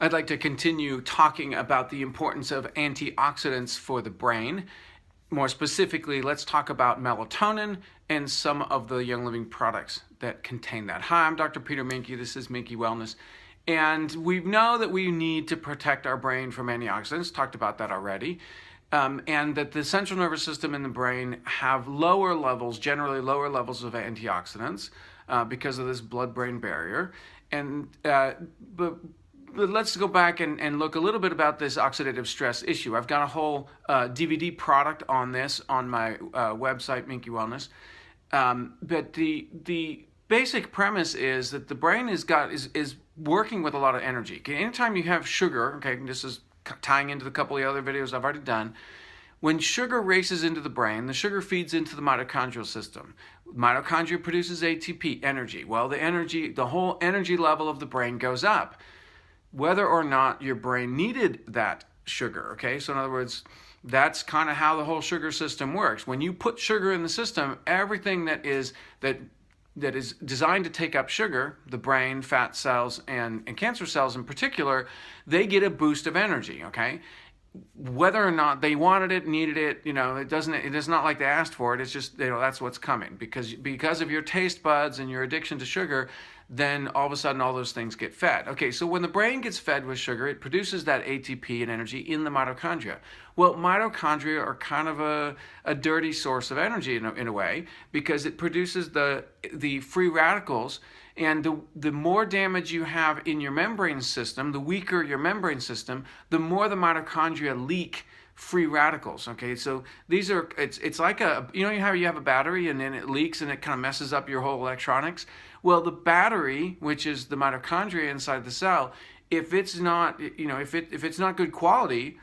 I'd like to continue talking about the importance of antioxidants for the brain. More specifically, let's talk about melatonin and some of the Young Living products that contain that. Hi, I'm Dr. Peter Minke. This is Minke Wellness. And we know that we need to protect our brain from antioxidants. Talked about that already. And that the central nervous system and the brain have lower levels, generally lower levels of antioxidants because of this blood-brain barrier. But let's go back and look a little bit about this oxidative stress issue. I've got a whole DVD product on this on my website, Minke Wellness. But the basic premise is that the brain is working with a lot of energy. Okay, anytime you have sugar, okay, this is tying into the couple of the other videos I've already done. When sugar races into the brain, the sugar feeds into the mitochondrial system. Mitochondria produces ATP, energy. Well, the whole energy level of the brain goes up, whether or not your brain needed that sugar, okay? So in other words, that's kind of how the whole sugar system works. When you put sugar in the system, everything that is designed to take up sugar, the brain, fat cells, and cancer cells in particular, they get a boost of energy, okay? Whether or not they wanted it, needed it, it is not like they asked for it. It's just, that's what's coming. Because of your taste buds and your addiction to sugar, then all of a sudden all those things get fed. Okay, so when the brain gets fed with sugar, it produces that ATP and energy in the mitochondria. Well, mitochondria are kind of a dirty source of energy in a way, because it produces the free radicals. And the more damage you have in your membrane system, the weaker your membrane system, the more the mitochondria leak free radicals. Okay, so these are, it's like how you have a battery and then it leaks and it kind of messes up your whole electronics. Well, the battery, which is the mitochondria inside the cell, if it's not, if it's not good quality,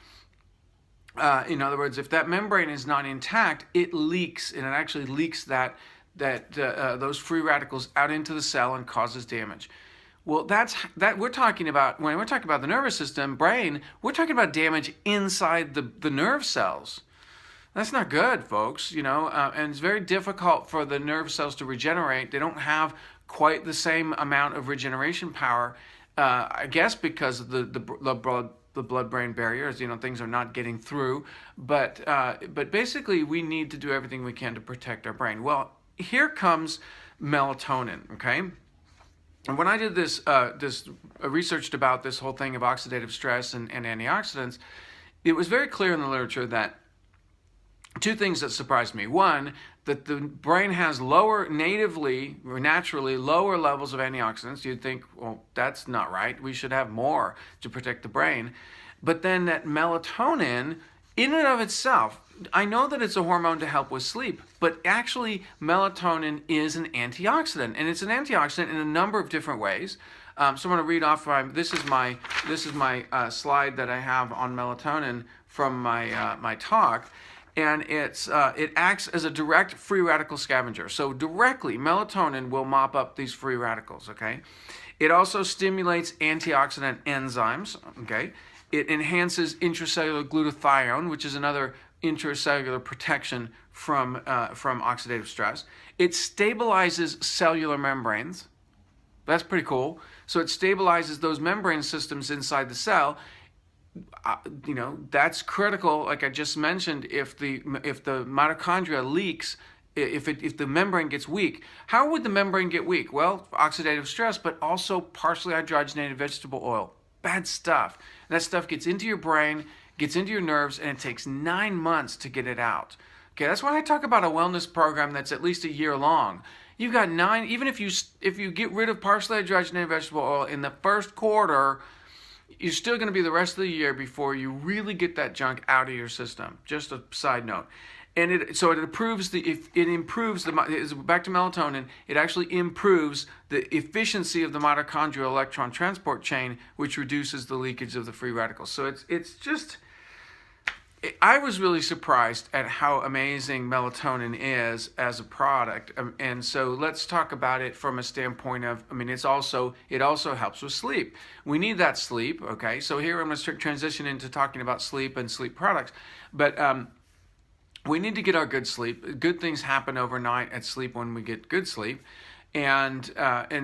in other words, if that membrane is not intact, it leaks, and it actually leaks those free radicals out into the cell and causes damage. Well, we're talking about, when we're talking about the nervous system, brain, we're talking about damage inside the nerve cells. That's not good, folks, and it's very difficult for the nerve cells to regenerate. They don't have quite the same amount of regeneration power, I guess because of the blood-brain barriers, things are not getting through. But basically, we need to do everything we can to protect our brain. Well, here comes melatonin, okay? And when I did researched about this whole thing of oxidative stress and antioxidants, it was very clear in the literature that two things that surprised me. One, that the brain has naturally lower levels of antioxidants. You'd think, well, that's not right. We should have more to protect the brain. But then that melatonin, in and of itself, I know that it's a hormone to help with sleep, but actually melatonin is an antioxidant, and it's an antioxidant in a number of different ways. So I'm going to read off. This is my slide that I have on melatonin from my talk. And it acts as a direct free radical scavenger. So directly, melatonin will mop up these free radicals, okay? It also stimulates antioxidant enzymes, okay? It enhances intracellular glutathione, which is another intracellular protection from oxidative stress. It stabilizes cellular membranes. That's pretty cool. So it stabilizes those membrane systems inside the cell. That's critical. Like I just mentioned, if the mitochondria leaks, if the membrane gets weak, how would the membrane get weak? Well, oxidative stress, but also partially hydrogenated vegetable oil. Bad stuff. And that stuff gets into your brain, gets into your nerves, and it takes 9 months to get it out. Okay, that's why I talk about a wellness program that's at least a year long. You've got 9. Even if you get rid of partially hydrogenated vegetable oil in the first quarter, you're still going to be the rest of the year before you really get that junk out of your system. Just a side note. And back to melatonin, it actually improves the efficiency of the mitochondrial electron transport chain, which reduces the leakage of the free radicals. So I was really surprised at how amazing melatonin is as a product. And so let's talk about it from a standpoint of, it also helps with sleep. We need that sleep, okay? So here I'm going to transition into talking about sleep and sleep products. But we need to get our good sleep. Good things happen overnight at sleep when we get good sleep. And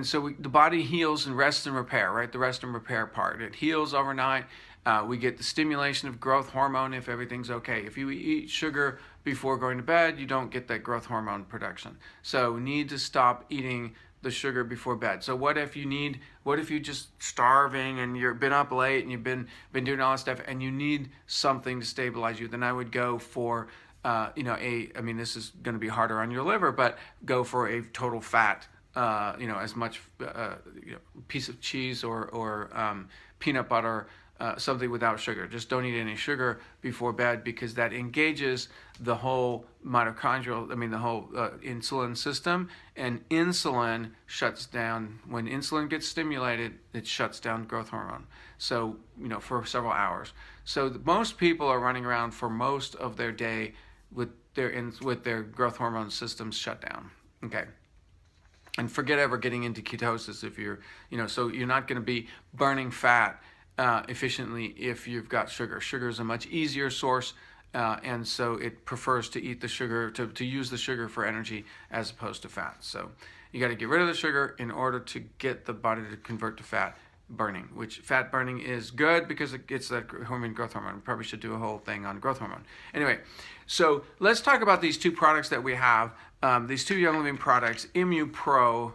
so the body heals and rests and repair, right? The rest and repair part. It heals overnight. We get the stimulation of growth hormone if everything's okay. If you eat sugar before going to bed, you don't get that growth hormone production. So we need to stop eating the sugar before bed. So what if you're just starving and you've been up late and you've been doing all this stuff and you need something to stabilize you? Then I would go for this is going to be harder on your liver, but go for a total fat, as much piece of cheese or peanut butter, something without sugar. Just don't eat any sugar before bed, because that engages the whole the whole insulin system, and insulin shuts down. When insulin gets stimulated, it shuts down growth hormone. So, for several hours. So most people are running around for most of their day with their growth hormone systems shut down. Okay. And forget ever getting into ketosis if so you're not going to be burning fat efficiently if you've got sugar. Sugar is a much easier source, and so it prefers to eat the sugar, to use the sugar for energy as opposed to fat. So you got to get rid of the sugar in order to get the body to convert to fat burning, which fat burning is good because it gets that growth hormone. We probably should do a whole thing on growth hormone. Anyway, so let's talk about these two products that we have, these two Young Living products, ImmuPro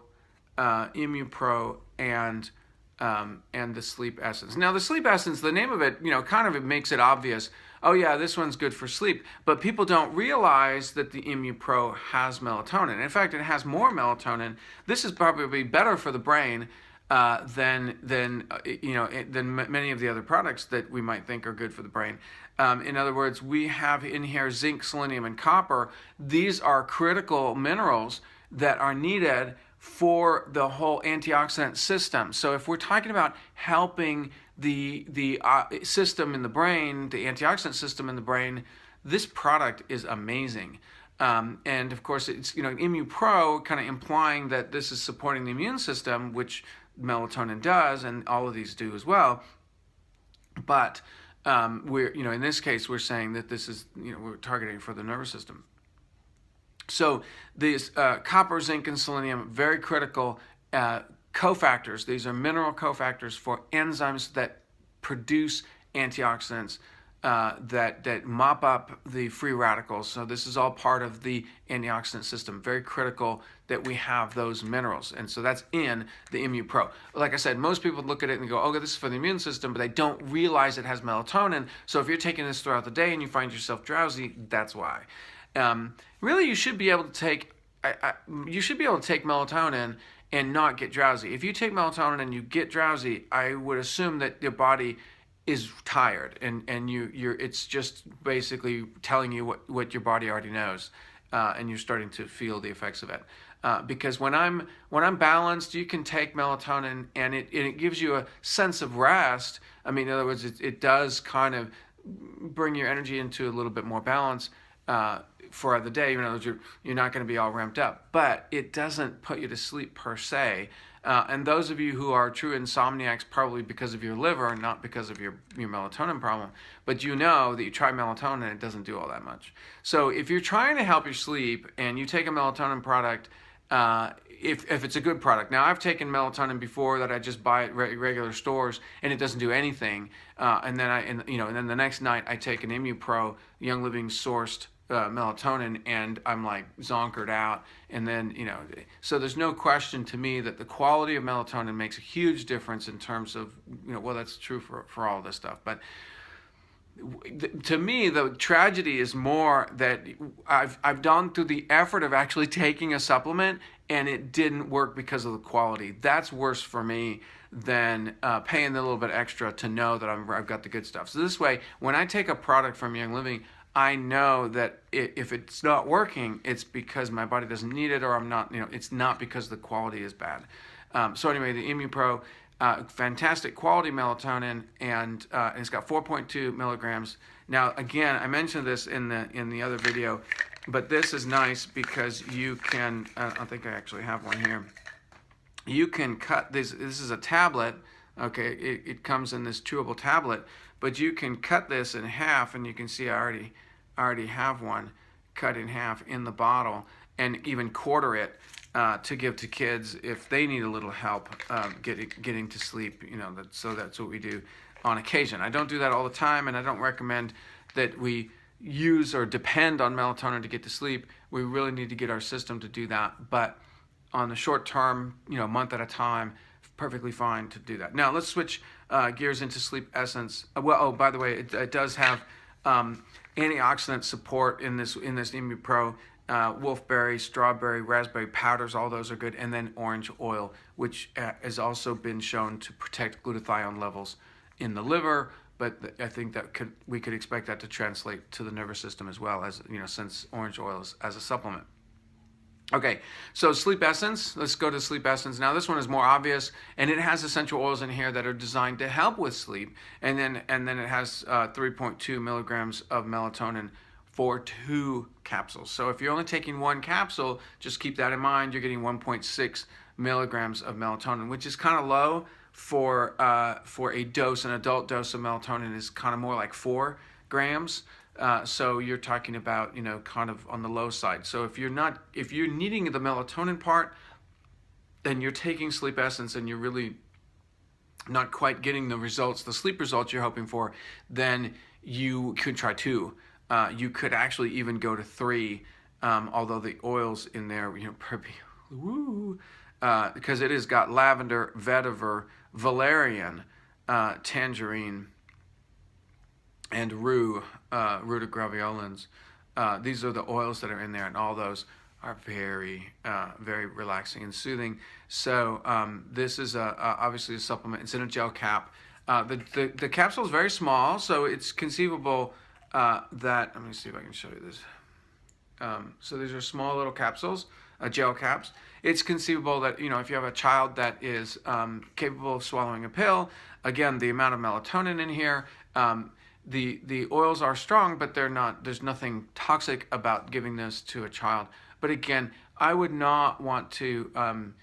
and the SleepEssence. Now, the SleepEssence, the name of it, it makes it obvious. Oh yeah, this one's good for sleep. But people don't realize that the ImmuPro has melatonin. In fact, it has more melatonin. This is probably better for the brain than many of the other products that we might think are good for the brain. In other words, we have in here zinc, selenium, and copper. These are critical minerals that are needed for the whole antioxidant system. So if we're talking about helping the system in the brain, the antioxidant system in the brain, this product is amazing. And of course, it's ImmuPro, kind of implying that this is supporting the immune system, which melatonin does, and all of these do as well. But we're in this case, we're saying that this is we're targeting for the nervous system. So these copper, zinc, and selenium, very critical cofactors. These are mineral cofactors for enzymes that produce antioxidants that mop up the free radicals. So this is all part of the antioxidant system. Very critical that we have those minerals. And so that's in the ImmuPro. Like I said, most people look at it and go, oh, this is for the immune system, but they don't realize it has melatonin. So if you're taking this throughout the day and you find yourself drowsy, that's why. Really, you should be able to take melatonin and not get drowsy. If you take melatonin and you get drowsy, I would assume that your body is tired, and it's just basically telling you what your body already knows, and you're starting to feel the effects of it. Because when I'm balanced, you can take melatonin and it gives you a sense of rest. I mean, in other words, it does kind of bring your energy into a little bit more balance for the day. You're not going to be all ramped up, but it doesn't put you to sleep per se. And those of you who are true insomniacs, probably because of your liver, not because of your melatonin problem, but that you try melatonin and it doesn't do all that much. So if you're trying to help your sleep and you take a melatonin product, if it's a good product. Now, I've taken melatonin before that I just buy at regular stores and it doesn't do anything. And then the next night I take an ImmuPro Young Living sourced melatonin and I'm like zonkered out. And then, so there's no question to me that the quality of melatonin makes a huge difference in terms of, that's true for all this stuff. But to me, the tragedy is more that I've gone through the effort of actually taking a supplement and it didn't work because of the quality. That's worse for me than paying a little bit extra to know that I've got the good stuff. So this way, when I take a product from Young Living, I know that if it's not working, it's because my body doesn't need it, or I'm not, it's not because the quality is bad. So anyway, the ImmuPro, fantastic quality melatonin, and it's got 4.2 milligrams. Now, again, I mentioned this in the other video, but this is nice because you can, I think I actually have one here. You can cut this. This is a tablet. Okay, it comes in this chewable tablet, but you can cut this in half, and you can see I already have one cut in half in the bottle, and even quarter it to give to kids if they need a little help getting to sleep. So that's what we do on occasion. I don't do that all the time, and I don't recommend that we use or depend on melatonin to get to sleep. We really need to get our system to do that, but on the short term, a month at a time, perfectly fine to do that. Now let's switch gears into SleepEssence. By the way, it does have antioxidant support in this ImmuPro. Wolfberry, strawberry, raspberry powders, all those are good, and then orange oil, which has also been shown to protect glutathione levels in the liver. But I think that we could expect that to translate to the nervous system as well, as since orange oil is as a supplement. Okay, so SleepEssence, let's go to SleepEssence. Now this one is more obvious, and it has essential oils in here that are designed to help with sleep, and then it has 3.2 milligrams of melatonin for 2 capsules. So if you're only taking 1 capsule, just keep that in mind. You're getting 1.6 milligrams of melatonin, which is kind of low for a dose. An adult dose of melatonin is kind of more like 4 grams. So you're talking about, kind of on the low side. So if you're needing the melatonin part, then you're taking SleepEssence and you're really not quite getting the sleep results you're hoping for, then you could try 2. You could actually even go to 3, although the oils in there, because it has got lavender, vetiver, valerian, tangerine, and rue de graveolens. These are the oils that are in there, and all those are very, very relaxing and soothing. So this is obviously a supplement. It's in a gel cap. The capsule is very small, so it's conceivable that, let me see if I can show you this. So these are small little capsules, gel caps. It's conceivable that, if you have a child that is capable of swallowing a pill, again, the amount of melatonin in here, the oils are strong, but there's nothing toxic about giving this to a child. But again, I would not want to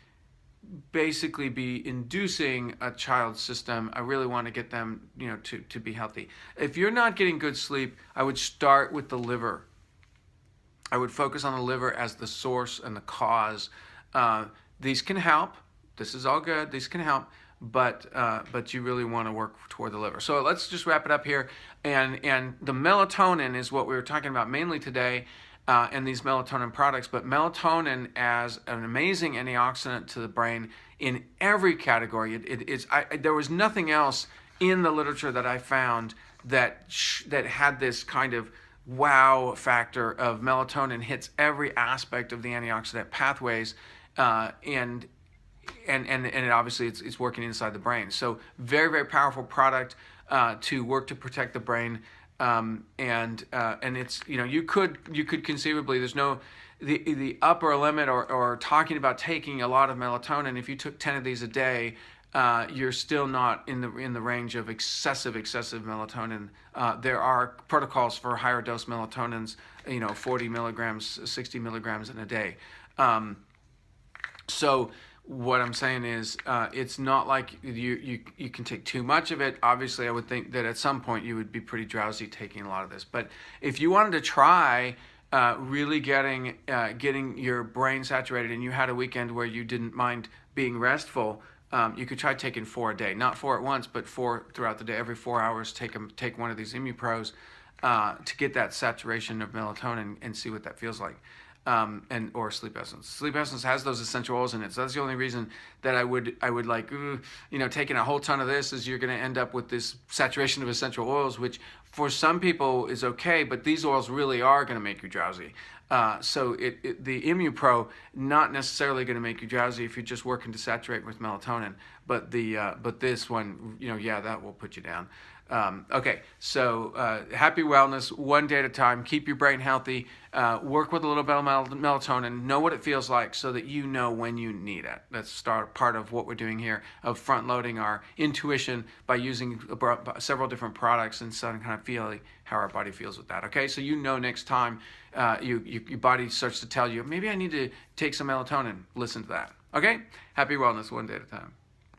basically be inducing a child's system. I really want to get them, to be healthy. If you're not getting good sleep, I would start with the liver. I would focus on the liver as the source and the cause. These can help. This is all good. These can help, but you really want to work toward the liver. So let's just wrap it up here. And the melatonin is what we were talking about mainly today. And these melatonin products, but melatonin as an amazing antioxidant to the brain in every category. There was nothing else in the literature that I found that had this kind of wow factor of melatonin hits every aspect of the antioxidant pathways, and it obviously it's working inside the brain. So very, very powerful product to work to protect the brain. And it's, you could conceivably, there's no, the upper limit or talking about taking a lot of melatonin. If you took 10 of these a day, you're still not in the range of excessive melatonin. There are protocols for higher dose melatonins, 40 milligrams, 60 milligrams in a day. So what I'm saying is, it's not like you can take too much of it. Obviously, I would think that at some point you would be pretty drowsy taking a lot of this. But if you wanted to try really getting your brain saturated, and you had a weekend where you didn't mind being restful, you could try taking 4 a day. Not 4 at once, but 4 throughout the day. Every 4 hours, take one of these ImmuPros to get that saturation of melatonin and see what that feels like. Or SleepEssence. SleepEssence has those essential oils in it, so that's the only reason that I would like, taking a whole ton of this is you're going to end up with this saturation of essential oils, which for some people is okay, but these oils really are going to make you drowsy. So the ImmuPro, not necessarily going to make you drowsy if you're just working to saturate with melatonin, but this one, that will put you down. Okay, so happy wellness, one day at a time. Keep your brain healthy. Work with a little bit of melatonin. Know what it feels like so that you know when you need it. That's part of what we're doing here, of front-loading our intuition by using several different products and kind of feeling how our body feels with that. Okay, so next time your body starts to tell you, maybe I need to take some melatonin. Listen to that. Okay, happy wellness, one day at a time.